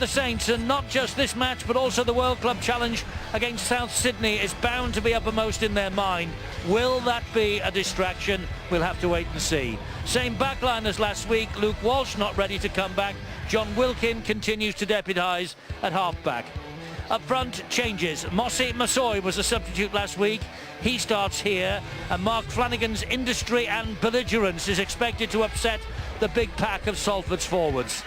the Saints, and not just this match but also the World Club Challenge against South Sydney is bound to be uppermost in their mind. Will that be a distraction? We'll have to wait and see. Same backline as last week. Luke Walsh not ready to come back. John Wilkin continues to deputise at half-back. Up front, changes. Mossy Massoy was a substitute last week. He starts here, and Mark Flanagan's industry and belligerence is expected to upset the big pack of Salford's forwards.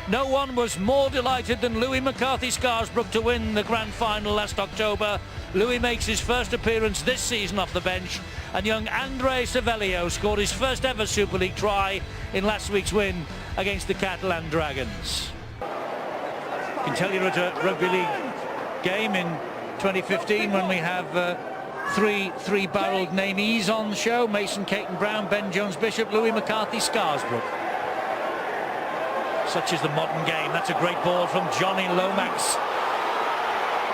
No one was more delighted than Louis McCarthy-Scarisbrooke to win the grand final last October. Louis makes his first appearance this season off the bench, and young Andre Savelio scored his first ever Super League try in last week's win against the Catalan Dragons. I can tell you at a rugby league game in 2015 when we have three-barreled namees on the show: Mason Caton Brown, Ben Jones-Bishop, Louis McCarthy-Scarisbrooke. Such is the modern game. That's a great ball from Johnny Lomax,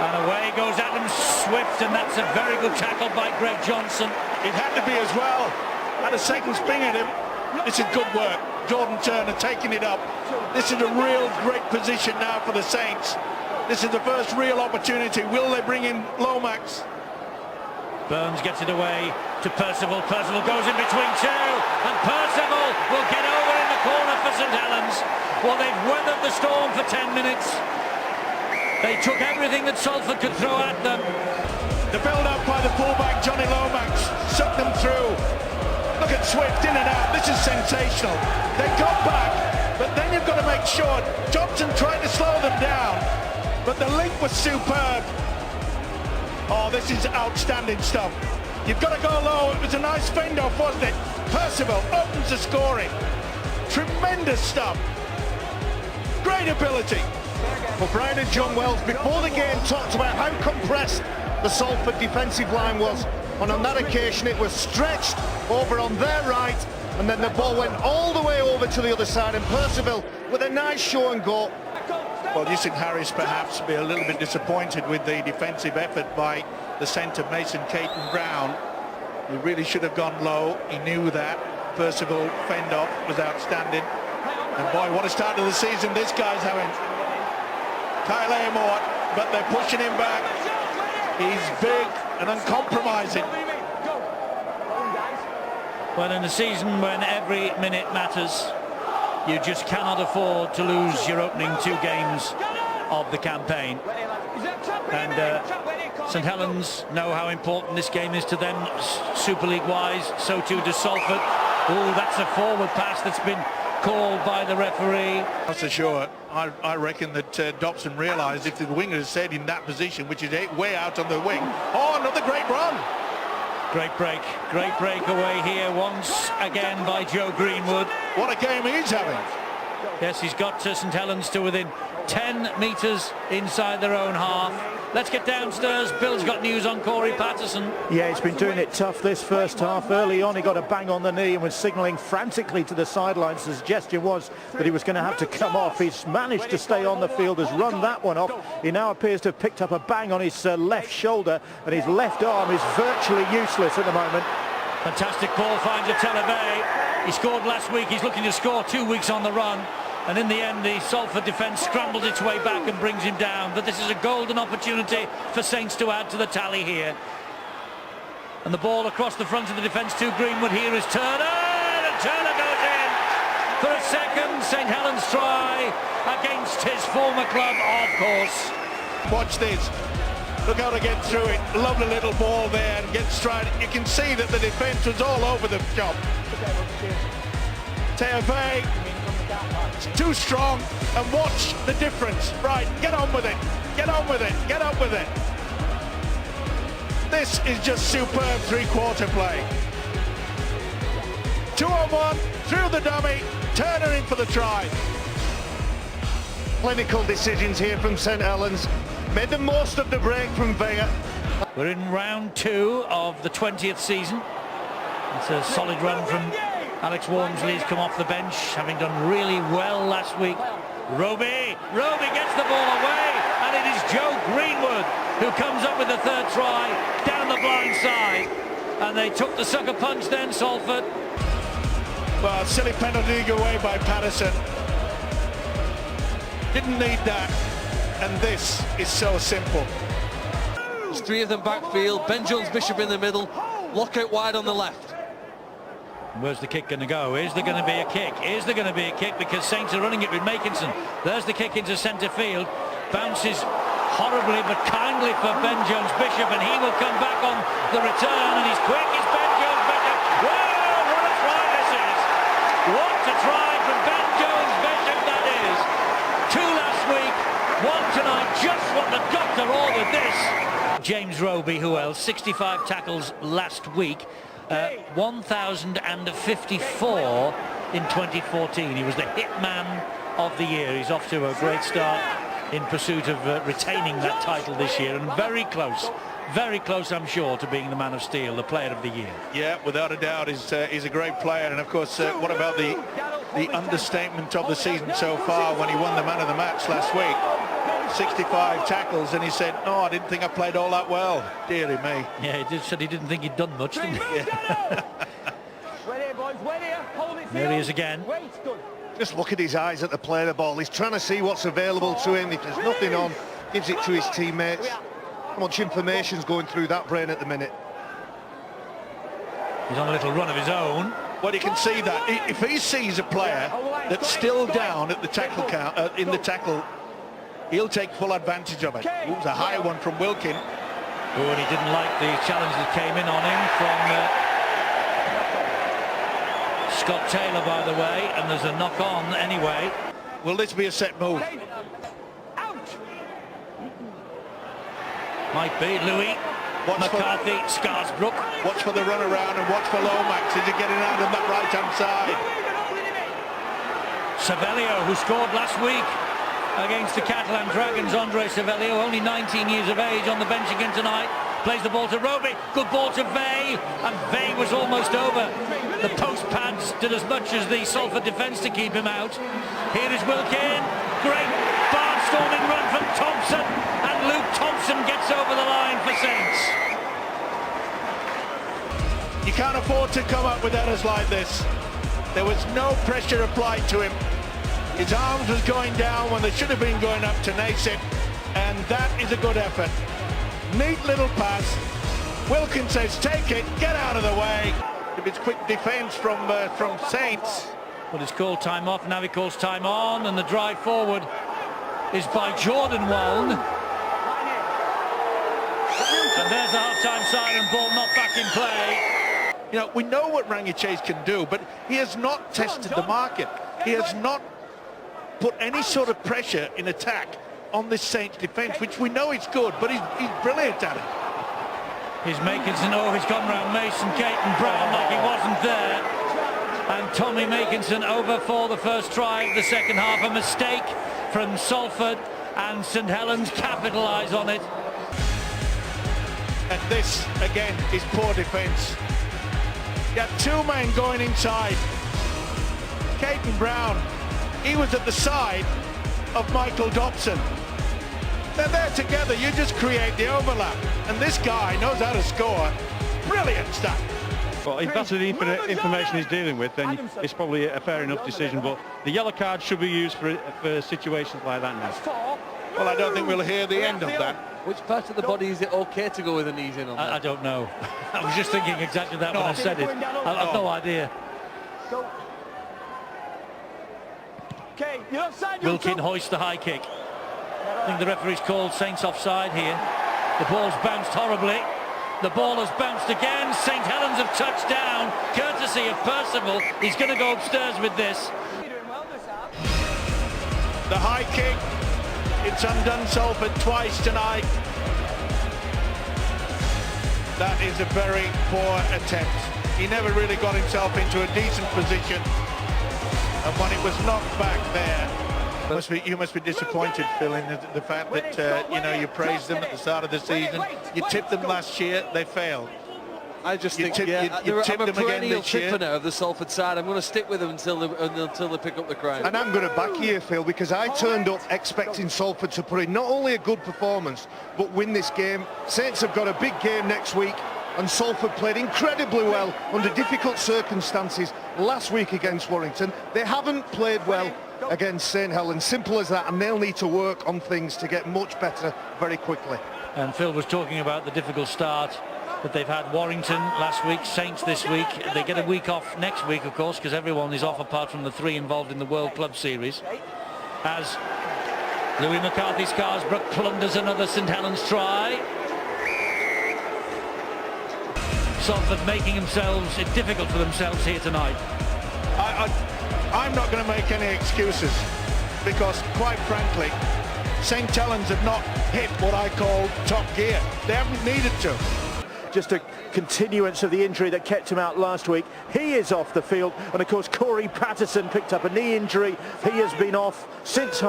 and away goes Adam Swift, and that's a very good tackle by Greg Johnson. It had to be as well. Had a second spring at him. This is good work. Jordan Turner taking it up. This is a real great position now for the Saints. This is the first real opportunity. Will they bring in Lomax? Burns gets it away to Percival. Percival goes in between two, and Percival will get over in the corner for St Helens. Well, they've weathered the storm for 10 minutes. They took everything that Salford could throw at them. The build-up by the fullback, Johnny Lomax, sucked them through. Look at Swift in and out. This is sensational. They got back, but then you've got to make sure. Johnson tried to slow them down, but the link was superb. Oh, this is outstanding stuff. You've got to go low. It was a nice fend-off, wasn't it? Percival opens the scoring. Tremendous stuff. Great ability. Well, Brian and John Wells, before the game, talked about how compressed the Salford defensive line was. And on that occasion, it was stretched over on their right, and then the ball went all the way over to the other side, and Percival, with a nice show and go. Well, Yusuf Harris perhaps be a little bit disappointed with the defensive effort by the centre, Mason Caton Brown. He really should have gone low. He knew that. Percival fend-off was outstanding. And boy, what a start to the season this guy's having. Kyle Amort, but they're pushing him back. He's big and uncompromising. Well, in a season when every minute matters, you just cannot afford to lose your opening two games of the campaign. And St Helens know how important this game is to them, Super League-wise. So too does Salford. Oh, that's a forward pass that's been called by the referee. Not so sure. I reckon that Dobson realised if the winger is set in that position, which is way out on the wing. Oh, another great run. Great break away here once again by Joe Greenwood. What a game he's having. Yes, he's got St Helens to within 10 metres inside their own half. Let's get downstairs. Bill's got news on Corey Patterson. Yeah, he's been doing it tough this first half. Early on, he got a bang on the knee and was signalling frantically to the sidelines. The suggestion was that he was going to have to come off. He's managed to stay on the field, has run that one off. He now appears to have picked up a bang on his left shoulder, and his left arm is virtually useless at the moment. Fantastic ball finds a Televay. He scored last week. He's looking to score 2 weeks on the run. And in the end, the Salford defence scrambles its way back and brings him down. But this is a golden opportunity for Saints to add to the tally here. And the ball across the front of the defence to Greenwood. Here is Turner, and Turner goes in for a second St Helens try against his former club, of course. Watch this. Look how to get through it. Lovely little ball there and get straight. You can see that the defence was all over the job. Televay. It's too strong, and watch the difference. Right, get on with it. Get on with it. Get up with it. This is just superb three-quarter play. 2-on-1, through the dummy, Turner in for the try. Clinical decisions here from St Helens. Made the most of the break from Vega. We're in round 2 of the 20th season. It's a solid run from Alex Walmsley. Has come off the bench, having done really well last week. Roby gets the ball away, and it is Joe Greenwood who comes up with the third try down the blind side. And they took the sucker punch then, Salford. Well, silly penalty away by Patterson. Didn't need that. And this is so simple. There's three of them backfield. Ben Jones-Bishop in the middle. Lockout wide on the left. Where's the kick going to go? Is there going to be a kick? Is there going to be a kick? Because Saints are running it with Makinson. There's the kick into centre field. Bounces horribly but kindly for Ben Jones-Bishop, and he will come back on the return, and he's quick. It's Ben Jones-Bishop. Whoa, what a try this is! What a try from Ben Jones-Bishop that is! Two last week, one tonight, just what the doctor ordered this. James Roby, who else? 65 tackles last week. 1,054 in 2014. He was the hitman of the year. He's off to a great start in pursuit of retaining that title this year, and very close, I'm sure, to being the man of steel, the player of the year. Yeah, without a doubt, he's a great player. And of course, what about the understatement of the season so far when he won the man of the match last week? 65 tackles, and he said, no, I didn't think I played all that well. Dearly me. Yeah, he said he didn't think he'd done much, didn't he? Yeah. There he is again. Just look at his eyes at the play of the ball. He's trying to see what's available to him. If there's nothing on, gives it to his teammates. How much information's going through that brain at the minute? He's on a little run of his own. Well, you can see that. If he sees a player that's still down at the tackle count, in the tackle, he'll take full advantage of it. It was a high one from Wilkin. Oh, and he didn't like the challenge that came in on him from Scott Taylor, by the way, and there's a knock on anyway. Will this be a set move? Might be. Louis, McCarthy, Scarsbrook. Watch for the run around and watch for Lomax. Is he getting out on that right-hand side? Savelio, who scored last week against the Catalan Dragons. Andre Savelio, only 19 years of age, on the bench again tonight. Plays the ball to Roby, good ball to Vey, and Vey was almost over. The post pads did as much as the Salford defence to keep him out. Here is Wilkin, great barnstorming run from Thompson, and Luke Thompson gets over the line for Saints. You can't afford to come up with errors like this. There was no pressure applied to him. His arms was going down when they should have been going up to Naismith, and that is a good effort. Neat little pass. Wilkin says, take it, get out of the way. It's quick defence from Saints. Well, it's called time off, now he calls time on, and the drive forward is by Jordan Waln. And there's the half-time siren, ball not back in play. You know, we know what Rangi Chase can do, but he has not tested the market. He has not put any sort of pressure in attack on this Saints defence, which we know is good, but he's brilliant at it. Here's Makinson, oh, he's gone round Mason, Caton Brown like he wasn't there. And Tommy Makinson over for the first try of the second half. A mistake from Salford, and St Helens capitalise on it. And this, again, is poor defence. You had two men going inside. Caton Brown, he was at the side of Michael Dobson. They're there together, you just create the overlap. And this guy knows how to score. Brilliant stuff. Well, if that's the information he's dealing with, then it's probably a fair enough decision. But the yellow card should be used for situations like that now. Well, I don't think we'll hear the end of that. Which part of the body is it okay to go with the knees in on that? I don't know. I was just thinking exactly that when I said it. I've no idea. Wilkin hoists the high kick. I think the referee's called Saints offside here. The ball's bounced horribly. The ball has bounced again. St Helens have touched down, courtesy of Percival. He's going to go upstairs with this. The high kick, it's undone Salford twice tonight. That is a very poor attempt. He never really got himself into a decent position. And when it was knocked back there, you must be disappointed, Phil, in the fact that you know, you praised them at the start of the season. You tipped them last year, they failed. I just think I'm a perennial tipper now of the Salford side. I'm going to stick with them until they pick up the crown. And I'm going to back you, Phil, because I turned up expecting Salford to put in not only a good performance, but win this game. Saints have got a big game next week, and Salford played incredibly well under difficult circumstances last week against Warrington. They haven't played well against St Helens. Simple as that, and they'll need to work on things to get much better very quickly. And Phil was talking about the difficult start that they've had. Warrington last week, Saints this week. They get a week off next week, of course, because everyone is off apart from the 3 involved in the World Club Series. As Louis McCarthy Scarsbrook plunders another St Helens try. Salford making themselves it difficult for themselves here tonight. I'm not going to make any excuses, because quite frankly St Helens have not hit what I call top gear. They haven't needed to. Just a continuance of the injury that kept him out last week. He is off the field, and of course Corey Patterson picked up a knee injury. He has been off since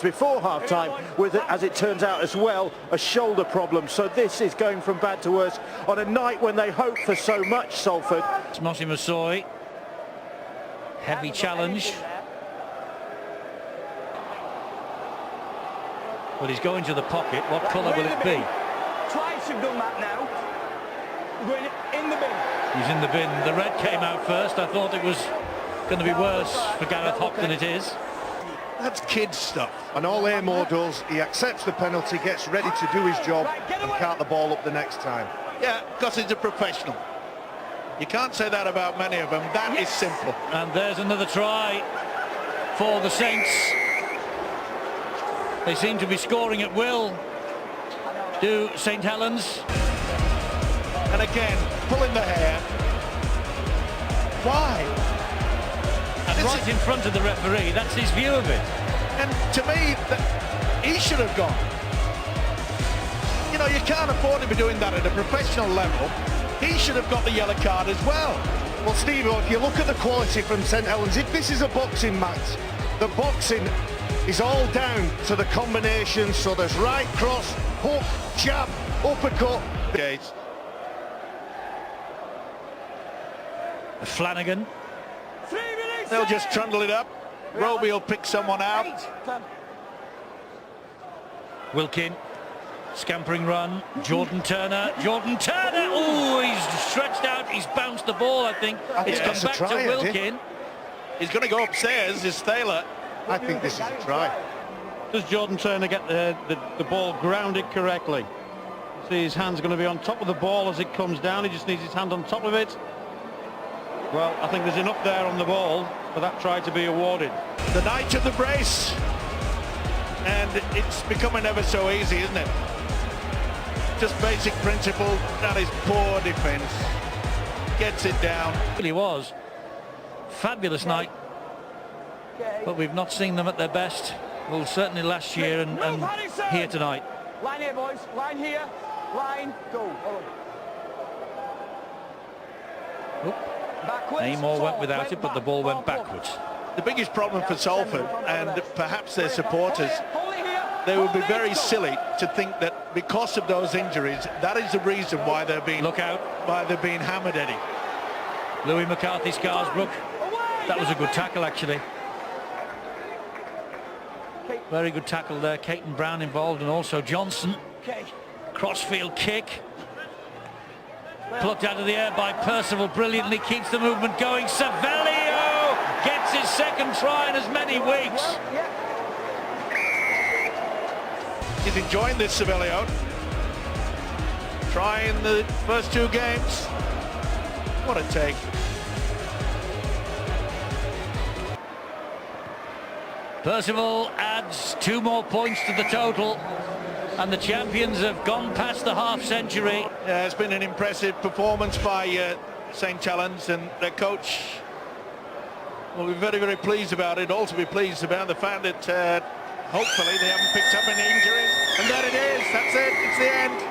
before half-time with, as it turns out as well, a shoulder problem. So this is going from bad to worse on a night when they hope for so much, Salford. It's Mossy Massoy. Heavy challenge. Well, he's going to the pocket. What colour will it be? Twice you've done that now. You're going in the bin. He's in the bin. The red came out first. I thought it was going to be worse for Gareth Hock than it is. That's kids stuff. And all Amor does, he accepts the penalty, gets ready to do his job, and cart the ball up the next time. Yeah, because he's a professional. You can't say that about many of them. That is simple. And there's another try for the Saints. They seem to be scoring at will. Do St Helens. And again, pulling the hair. Why? And right in front of the referee, that's his view of it. And to me, he should have gone. You know, you can't afford to be doing that at a professional level. He should have got the yellow card as well. Well, Steve, if you look at the quality from St Helens, if this is a boxing match, the boxing is all down to the combinations. So there's right cross, hook, jab, uppercut. Flanagan. They'll just trundle it up. Roby will pick someone out. Wilkin. Scampering run. Jordan Turner. Oh, he's stretched out. He's bounced the ball, I think. It's come back to Wilkin. He's going to go upstairs, is Thaler. I think this is a try. Does Jordan Turner get the ball grounded correctly? See, his hand's going to be on top of the ball as it comes down. He just needs his hand on top of it. Well, I think there's enough there on the ball for that try to be awarded. The night of the brace. And it's becoming ever so easy, isn't it? Just basic principle. That is poor defence. Gets it down. It really was. Fabulous night. But we've not seen them at their best. Well, certainly last year and here tonight. Line here, boys. Line here. Line. Go. Amor went without it, but the ball went backwards. The biggest problem for Salford, and perhaps their supporters, they would be very silly to think that because of those injuries, that is the reason why they're being hammered, Eddie. Louis McCarthy Scarsbrook. That was a good tackle, actually. Very good tackle there. Caton Brown involved, and also Johnson. Crossfield kick. Plucked out of the air by Percival brilliantly, keeps the movement going. Savelio gets his second try in as many weeks. He's enjoying this, Savelio. Trying the first 2 games. What a take. Percival adds 2 more points to the total, and the champions have gone past the half-century. Yeah, it's been an impressive performance by St Helens, and their coach will be very, very pleased about it. Also be pleased about the fact that hopefully they haven't picked up any injuries. And there it is. That's it. It's the end.